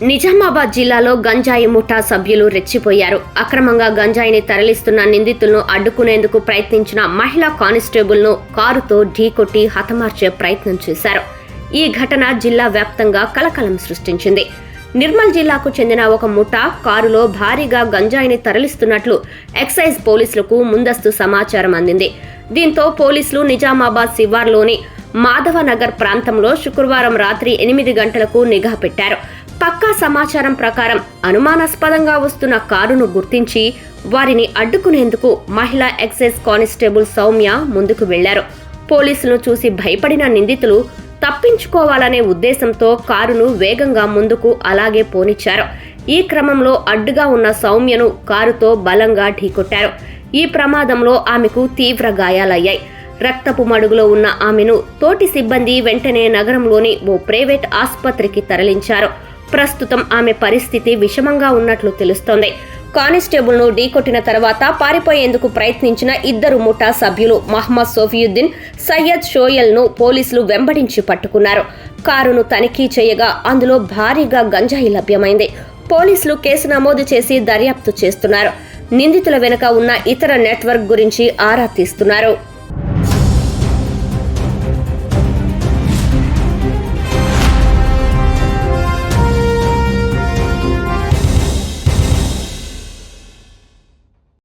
నిజామాబాద్ జిల్లాలో గంజాయి ముఠా సభ్యులు రెచ్చిపోయారు. అక్రమంగా గంజాయిని తరలిస్తున్న నిందితులను అడ్డుకునేందుకు ప్రయత్నించిన మహిళా కానిస్టేబుల్ను కారుతో ఢీకొట్టి హతమార్చే ప్రయత్నం చేశారు. ఈ ఘటన జిల్లా వ్యాప్తంగా కలకలం సృష్టించింది. నిర్మల్ జిల్లాకు చెందిన ఒక ముఠా కారులో భారీగా గంజాయిని తరలిస్తున్నట్లు ఎక్సైజ్ పోలీసులకు ముందస్తు సమాచారం అందింది. దీంతో పోలీసులు నిజామాబాద్ శివార్లోని మాధవనగర్ ప్రాంతంలో శుక్రవారం రాత్రి 8 గంటలకు నిఘా పెట్టారు. పక్కా సమాచారం ప్రకారం అనుమానాస్పదంగా వస్తున్న కారును గుర్తించి వారిని అడ్డుకునేందుకు మహిళా ఎక్సైజ్ కానిస్టేబుల్ సౌమ్య ముందుకు వెళ్లారు. పోలీసులను చూసి భయపడిన నిందితులు తప్పించుకోవాలనే ఉద్దేశంతో కారును వేగంగా ముందుకు అలాగే పోనిచ్చారు. ఈ క్రమంలో అడ్డుగా ఉన్న సౌమ్యను కారుతో బలంగా ఢీకొట్టారు. ఈ ప్రమాదంలో ఆమెకు తీవ్ర గాయాలయ్యాయి. రక్తపు మడుగులో ఉన్న ఆమెను తోటి సిబ్బంది వెంటనే నగరంలోని ఓ ప్రైవేట్ ఆసుపత్రికి తరలించారు. ప్రస్తుతం ఆమె పరిస్థితి విషమంగా ఉన్నట్లు తెలుస్తోంది. కానిస్టేబుల్ను ఢీకొట్టిన తర్వాత పారిపోయేందుకు ప్రయత్నించిన 2 ముఠా సభ్యులు మహమ్మద్ సోఫియుద్దీన్, సయ్యద్ షోయల్ను పోలీసులు వెంబడించి పట్టుకున్నారు. కారును తనిఖీ చేయగా అందులో భారీగా గంజాయి లభ్యమైంది. పోలీసులు కేసు నమోదు చేసి దర్యాప్తు చేస్తున్నారు. నిందితుల వెనుక ఉన్న ఇతర నెట్వర్క్ గురించి ఆరా తీస్తున్నారు.